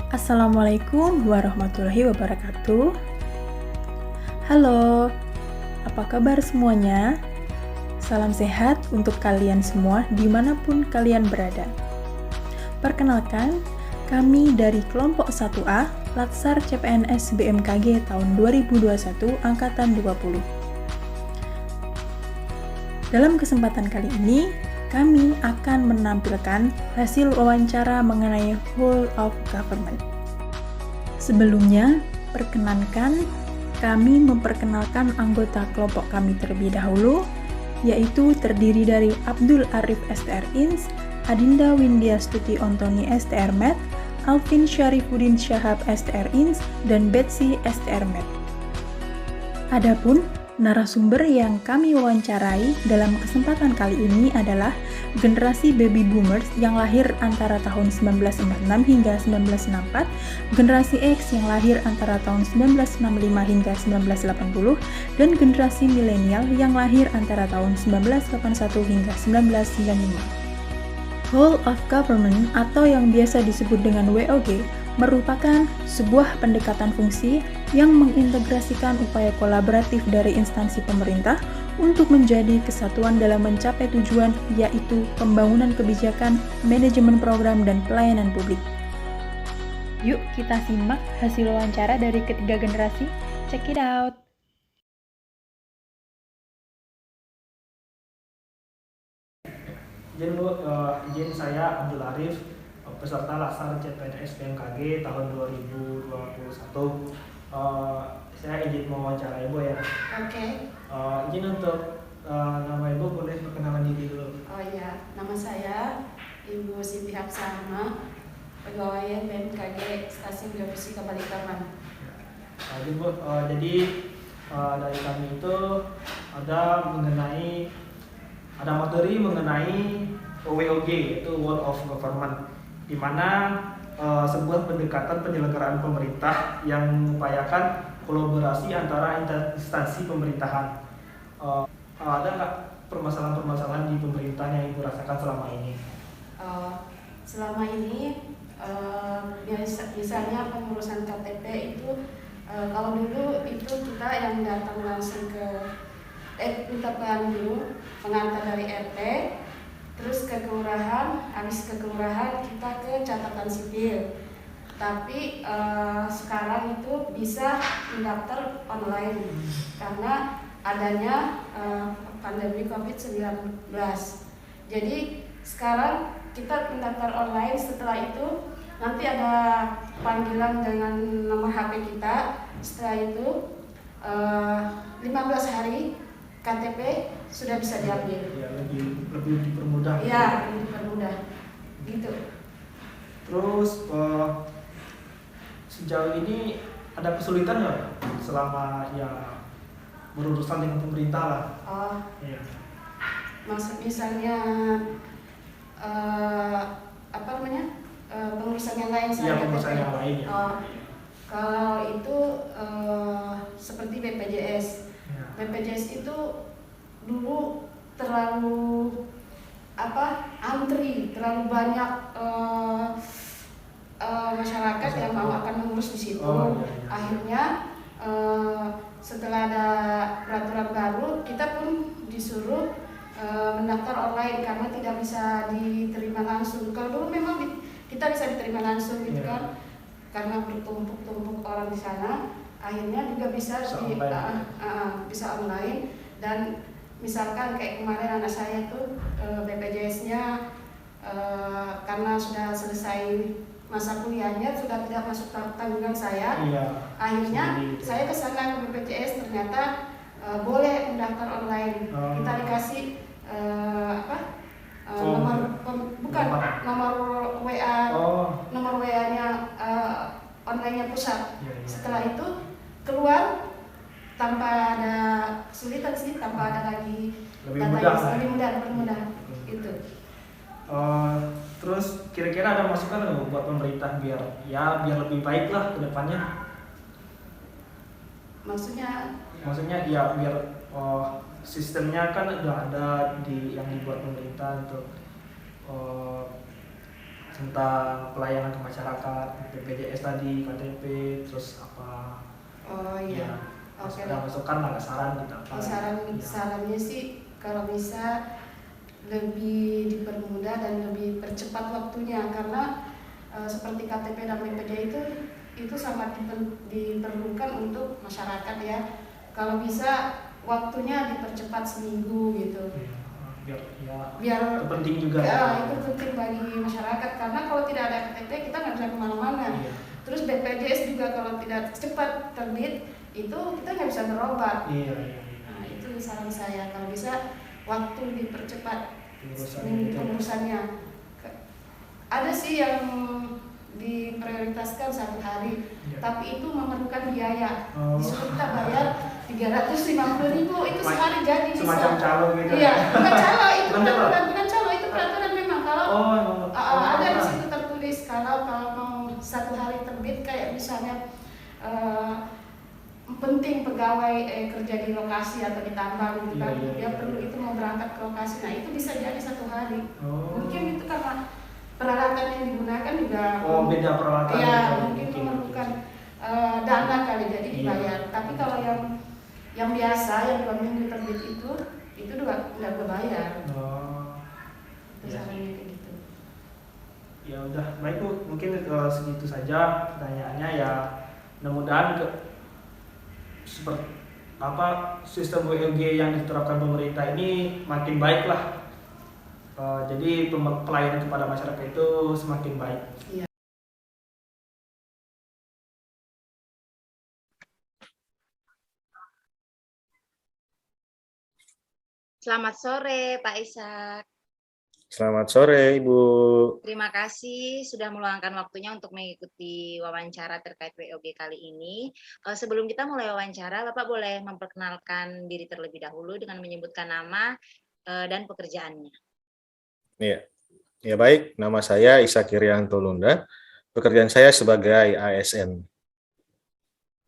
Assalamualaikum warahmatullahi wabarakatuh. Halo, apa kabar semuanya? Salam sehat untuk kalian semua dimanapun kalian berada. Perkenalkan, kami dari kelompok 1A, Latsar CPNS BMKG tahun 2021, Angkatan 20. Dalam kesempatan kali ini, kami akan menampilkan hasil wawancara mengenai Whole of Government. Sebelumnya, perkenankan kami memperkenalkan anggota kelompok kami terlebih dahulu, yaitu terdiri dari Abdul Arif STR Ins, Adinda Windia Stuti Ontoni STR Med, Alvin Syarifuddin Syahab STR Ins, dan Betsy STR Med. Adapun narasumber yang kami wawancarai dalam kesempatan kali ini adalah generasi baby boomers yang lahir antara tahun 1946 hingga 1964, generasi X yang lahir antara tahun 1965 hingga 1980, dan generasi milenial yang lahir antara tahun 1981 hingga 1995. Whole of Government atau yang biasa disebut dengan WOG merupakan sebuah pendekatan fungsi yang mengintegrasikan upaya kolaboratif dari instansi pemerintah untuk menjadi kesatuan dalam mencapai tujuan, yaitu pembangunan kebijakan, manajemen program, dan pelayanan publik. Yuk kita simak hasil wawancara dari ketiga generasi. Check it out! Izin saya Abdul Arif, peserta Latsar CPNS BMKG tahun 2021. Saya izin mewawancara Ibu ya. Oke. Izin untuk nama Ibu boleh perkenalan diri dulu. Oh iya, nama saya Ibu Siti Hapsahma, pegawai BMKG Stasiun Geofisika Balikpapan. Ibu, jadi dari kami itu ada materi mengenai WOG, yaitu World of Government, di mana sebuah pendekatan penyelenggaraan pemerintah yang mengupayakan kolaborasi antara instansi pemerintahan. Ada nggak permasalahan-permasalahan di pemerintahan yang Ibu rasakan selama ini? Selama ini misalnya pengurusan KTP itu kalau dulu itu kita yang datang langsung ke minta pengantar dari RT, terus ke kelurahan, habis ke kelurahan kita ke catatan sipil. Tapi sekarang itu bisa mendaftar online karena adanya pandemi COVID-19. Jadi sekarang kita mendaftar online, setelah itu nanti ada panggilan dengan nomor HP kita. Setelah itu 15 hari KTP sudah bisa diambil. Ya, lebih dipermudah. Ya, lebih dipermudah. Gitu. Terus sejauh ini ada kesulitan nggak selama ya berurusan dengan pemerintah lah? Iya. Misalnya pengurusan yang lain Iya, pengurusan yang lain ya. Kalau itu seperti BPJS. Ya. BPJS itu dulu terlalu antri, terlalu banyak masyarakat yang mau akan mengurus di situ. Iya. Akhirnya setelah ada peraturan baru, kita pun disuruh mendaftar online karena tidak bisa diterima langsung. Kalau dulu memang kita bisa diterima langsung gitu kan, karena bertumpuk-tumpuk orang di sana. Akhirnya juga bisa bisa online. Dan misalkan kayak kemarin anak saya tuh BPJS-nya karena sudah selesai masa kuliahnya, sudah tidak masuk tanggungan saya. Akhirnya saya ke sana ke BPJS, ternyata boleh mendaftar online. Kita dikasih nomor WA, nomor WA-nya online-nya pusat. Setelah itu keluar tanpa ada kesulitan sih, tanpa ada lagi lebih mudah gitu. Terus kira-kira ada masukan nggak buat pemerintah biar lebih baik lah ke depannya? Maksudnya ya biar sistemnya kan udah ada yang dibuat pemerintah untuk tentang pelayanan ke masyarakat, BPJS tadi, KTP, terus apa? Oh iya. Ya, Oke. ada masukan lah, saran gitu apa? Sarannya sih kalau bisa lebih dipermudah dan lebih percepat waktunya, karena seperti KTP dan BPJ itu sangat diperlukan untuk masyarakat ya. Kalau bisa waktunya dipercepat seminggu gitu. Biar itu penting juga. Ya, itu penting bagi masyarakat, karena kalau tidak ada KTP kita nggak bisa kemana-mana. Iya. Terus BPJS juga kalau tidak cepat terbit itu kita nggak bisa berobat. Iya. Nah, itu saran saya, kalau bisa waktu dipercepat Pengurusannya. pengurusannya. Ada sih yang diprioritaskan 1 hari, tapi itu memerlukan biaya. Disuruh kita bayar 350.000 itu sehari jadi bisa. Semacam calo gitu. Iya, bukan calo itu bukan calo itu peraturan memang. Kalau ada di situ tertulis kalau mau 1 hari terbit, kayak misalnya penting pegawai kerja di lokasi atau di tambang gitu kan, dia perlu itu mau berangkat ke lokasi, nah itu bisa jadi 1 hari. Mungkin itu karena peralatan yang digunakan juga beda peralatan. Ya, mungkin memerlukan dana kali, jadi dibayar. Tapi kalau yang biasa yang 2 minggu terbit itu nggak berbayar. Itu sarannya kayak gitu. Ya udah, baik Bu, mungkin segitu saja pertanyaannya ya. Mudah-mudahan seperti sistem WLG yang diterapkan pemerintah ini makin baik lah. Jadi pelayanan kepada masyarakat itu semakin baik. Iya. Selamat sore Pak Ishak. Selamat sore Ibu. Terima kasih sudah meluangkan waktunya untuk mengikuti wawancara terkait WOG kali ini. Sebelum kita mulai wawancara, Bapak boleh memperkenalkan diri terlebih dahulu dengan menyebutkan nama dan pekerjaannya. Ya baik, nama saya Ishak Irianto Lunda. Pekerjaan saya sebagai ASN.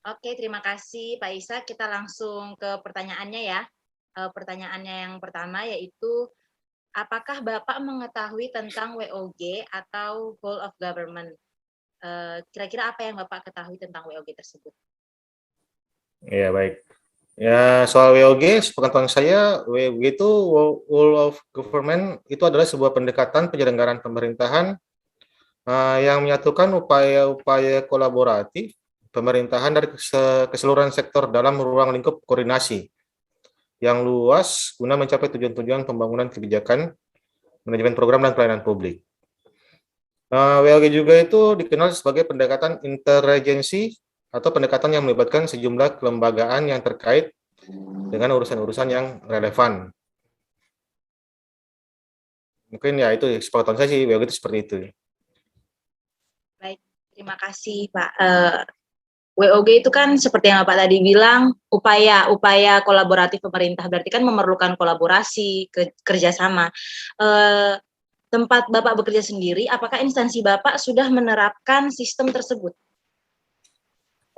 Oke, terima kasih Pak Ishak. Kita langsung ke pertanyaannya ya. Pertanyaannya yang pertama yaitu, apakah Bapak mengetahui tentang WOG atau Whole of Government? Kira-kira apa yang Bapak ketahui tentang WOG tersebut? Ya baik. Ya soal WOG, sepengetahuan saya, WOG itu Whole of Government itu adalah sebuah pendekatan penyelenggaraan pemerintahan yang menyatukan upaya-upaya kolaboratif pemerintahan dari keseluruhan sektor dalam ruang lingkup koordinasi yang luas guna mencapai tujuan-tujuan pembangunan kebijakan, manajemen program, dan pelayanan publik. WOG juga itu dikenal sebagai pendekatan interagensi atau pendekatan yang melibatkan sejumlah kelembagaan yang terkait dengan urusan-urusan yang relevan. Mungkin ya itu sepengetahuan saya sih, WOG itu seperti itu. Baik, terima kasih Pak. WOG itu kan seperti yang Bapak tadi bilang, upaya kolaboratif pemerintah, berarti kan memerlukan kolaborasi, kerjasama. Tempat Bapak bekerja sendiri, apakah instansi Bapak sudah menerapkan sistem tersebut?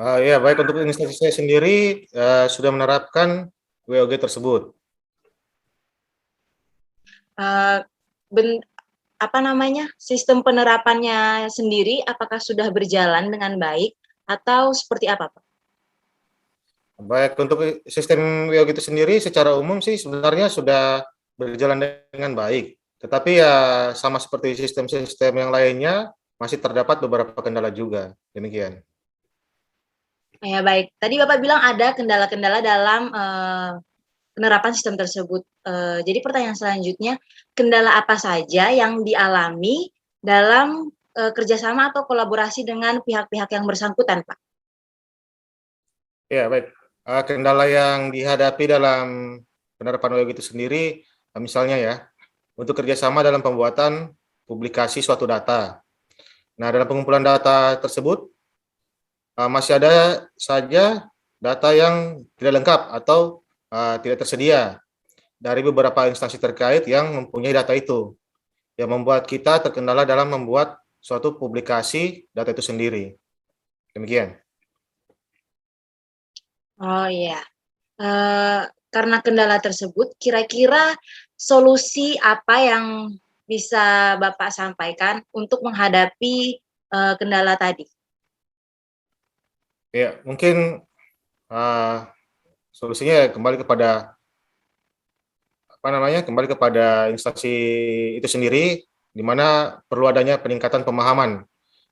Ya baik, untuk instansi saya sendiri sudah menerapkan WOG tersebut. Sistem penerapannya sendiri apakah sudah berjalan dengan baik atau seperti apa, Pak? Baik, untuk sistem WOG itu sendiri secara umum sih sebenarnya sudah berjalan dengan baik. Tetapi ya sama seperti sistem-sistem yang lainnya masih terdapat beberapa kendala juga. Demikian. Ya baik, tadi Bapak bilang ada kendala-kendala dalam penerapan sistem tersebut. Jadi pertanyaan selanjutnya, kendala apa saja yang dialami dalam kerjasama atau kolaborasi dengan pihak-pihak yang bersangkutan, Pak? Ya baik, kendala yang dihadapi dalam penerapan WOG itu sendiri, misalnya ya, untuk kerjasama dalam pembuatan publikasi suatu data. Nah, dalam pengumpulan data tersebut, masih ada saja data yang tidak lengkap atau tidak tersedia dari beberapa instansi terkait yang mempunyai data itu, yang membuat kita terkendala dalam membuat suatu publikasi data itu sendiri. Demikian. Oh iya, karena kendala tersebut, kira-kira solusi apa yang bisa Bapak sampaikan untuk menghadapi kendala tadi? Ya, mungkin solusinya kembali kepada kembali kepada instansi itu sendiri, di mana perlu adanya peningkatan pemahaman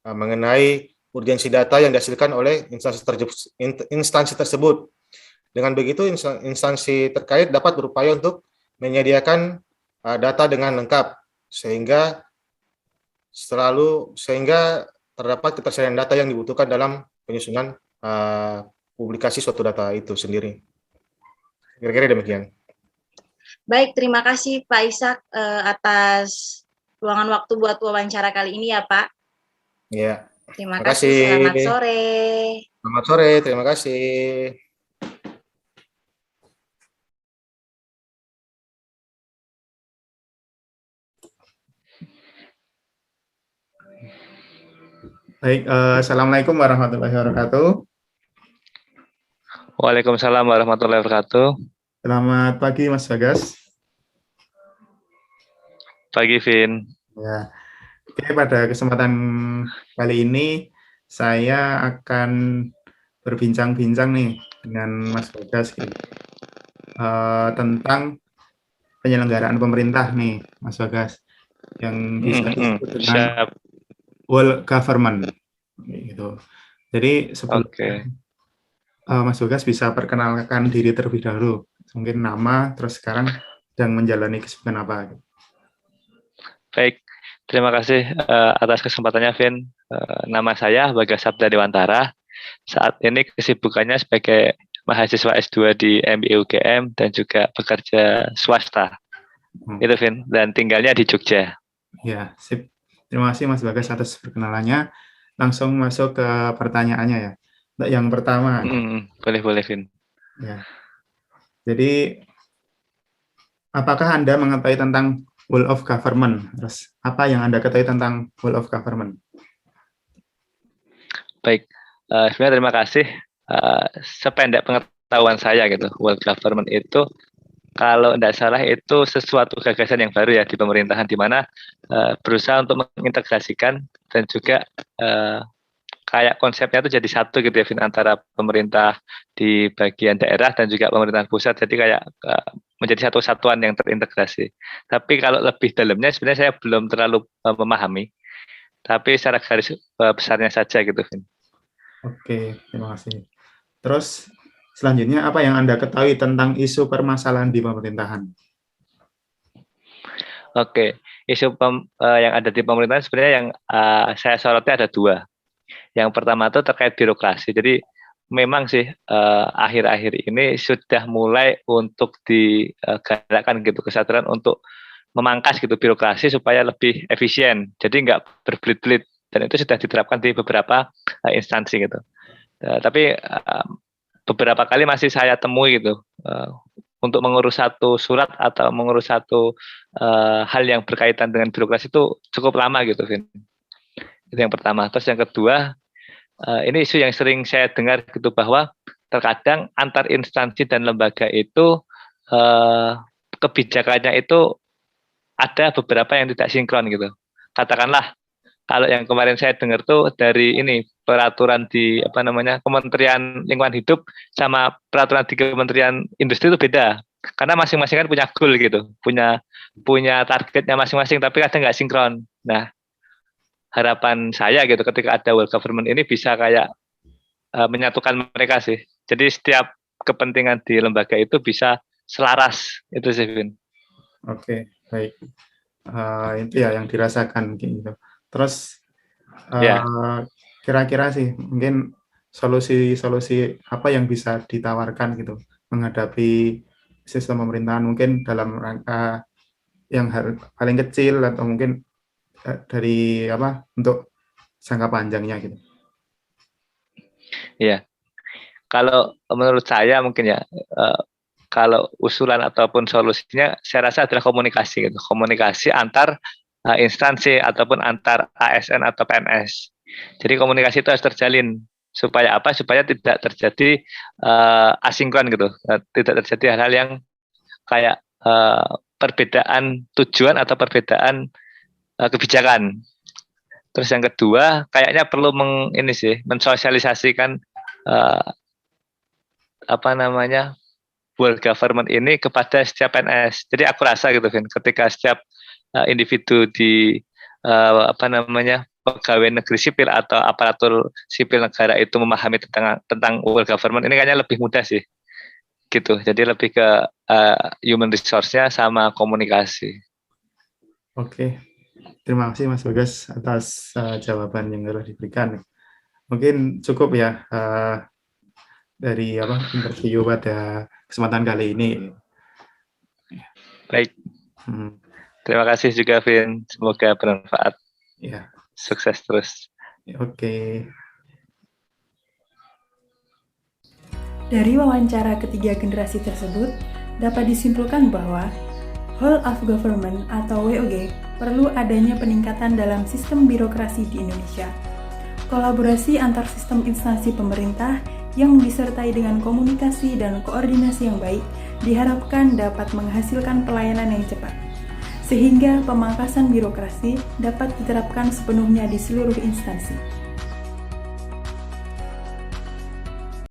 mengenai urgensi data yang dihasilkan oleh instansi tersebut. Dengan begitu, instansi terkait dapat berupaya untuk menyediakan data dengan lengkap, sehingga terdapat ketersediaan data yang dibutuhkan dalam penyusunan publikasi suatu data itu sendiri. Kira-kira demikian. Baik, terima kasih Pak Ishak atas luangan waktu buat wawancara kali ini ya Pak. Ya. Terima kasih. Selamat sore. Selamat sore, terima kasih. Baik, Assalamualaikum warahmatullahi wabarakatuh. Waalaikumsalam warahmatullahi wabarakatuh. Selamat pagi Mas Bagas. Pagi Vin. Ya. Oke, pada kesempatan kali ini saya akan berbincang-bincang nih dengan Mas Bagas tentang penyelenggaraan pemerintah nih, Mas Bagas, yang bisa disebut dengan whole government, gitu. Jadi sebelumnya Mas Bagas bisa perkenalkan diri terlebih dahulu, mungkin nama, terus sekarang sedang menjalani kesibukan apa? Baik, terima kasih atas kesempatannya, Vin. Nama saya Bagas Sabda Dewantara. Saat ini kesibukannya sebagai mahasiswa S2 di MBI UGM dan juga bekerja swasta. Itu, Vin. Dan tinggalnya di Jogja. Ya, sip. Terima kasih Mas Bagas atas perkenalannya. Langsung masuk ke pertanyaannya ya. Yang pertama. Boleh, Vin. Ya. Jadi, apakah Anda mengetahui tentang whole of government? Terus, apa yang Anda ketahui tentang whole of government? Baik, sebenarnya terima kasih. Sependek pengetahuan saya gitu, whole government itu kalau tidak salah itu sesuatu gagasan yang baru ya di pemerintahan, di mana berusaha untuk mengintegrasikan dan juga kayak konsepnya itu jadi satu gitu ya, Vin, antara pemerintah di bagian daerah dan juga pemerintahan pusat. Jadi kayak menjadi satu satuan yang terintegrasi. Tapi kalau lebih dalamnya sebenarnya saya belum terlalu memahami. Tapi secara garis besarnya saja gitu, Vin. Oke, terima kasih. Terus selanjutnya apa yang Anda ketahui tentang isu permasalahan di pemerintahan? Oke, isu yang ada di pemerintahan sebenarnya yang saya soroti ada dua. Yang pertama itu terkait birokrasi. Jadi memang sih akhir-akhir ini sudah mulai untuk digalakkan gitu kesadaran untuk memangkas gitu birokrasi supaya lebih efisien. Jadi nggak berbelit-belit, dan itu sudah diterapkan di beberapa instansi gitu. Tapi beberapa kali masih saya temui gitu untuk mengurus satu surat atau mengurus satu hal yang berkaitan dengan birokrasi itu cukup lama gitu, Vin. Itu yang pertama. Terus yang kedua, ini isu yang sering saya dengar gitu, bahwa terkadang antar instansi dan lembaga itu kebijakannya itu ada beberapa yang tidak sinkron gitu. Katakanlah kalau yang kemarin saya dengar tuh dari ini peraturan di Kementerian Lingkungan Hidup sama peraturan di Kementerian Industri itu beda. Karena masing-masing kan punya goal gitu, punya targetnya masing-masing, tapi kadang nggak sinkron. Nah, harapan saya gitu ketika ada whole government ini bisa kayak menyatukan mereka sih. Jadi setiap kepentingan di lembaga itu bisa selaras, itu sih, Vin. Oke, baik. Itu ya yang dirasakan gitu. Terus kira-kira sih mungkin solusi-solusi apa yang bisa ditawarkan gitu menghadapi sistem pemerintahan, mungkin dalam rangka yang paling kecil atau mungkin dari untuk jangka panjangnya gitu. Iya. Kalau menurut saya mungkin ya kalau usulan ataupun solusinya saya rasa adalah komunikasi gitu. Komunikasi antar instansi ataupun antar ASN atau PNS. Jadi komunikasi itu harus terjalin supaya apa? Supaya tidak terjadi asinkron gitu. Tidak terjadi hal-hal yang kayak perbedaan tujuan atau perbedaan kebijakan. Terus yang kedua, kayaknya perlu mensosialisasikan world government ini kepada setiap PNS. Jadi aku rasa gitu, Vin, ketika setiap individu di pegawai negeri sipil atau aparatur sipil negara itu memahami tentang world government, ini kayaknya lebih mudah sih. Gitu. Jadi lebih ke human resource-nya sama komunikasi. Oke. Terima kasih Mas Bagas atas jawaban yang telah diberikan. Mungkin cukup ya dari interview pada kesempatan kali ini. Baik. Terima kasih juga, Vin. Semoga bermanfaat. Ya. Sukses terus. Oke. Dari wawancara ketiga generasi tersebut, dapat disimpulkan bahwa Whole of Government atau WOG perlu adanya peningkatan dalam sistem birokrasi di Indonesia. Kolaborasi antar sistem instansi pemerintah yang disertai dengan komunikasi dan koordinasi yang baik diharapkan dapat menghasilkan pelayanan yang cepat, sehingga pemangkasan birokrasi dapat diterapkan sepenuhnya di seluruh instansi.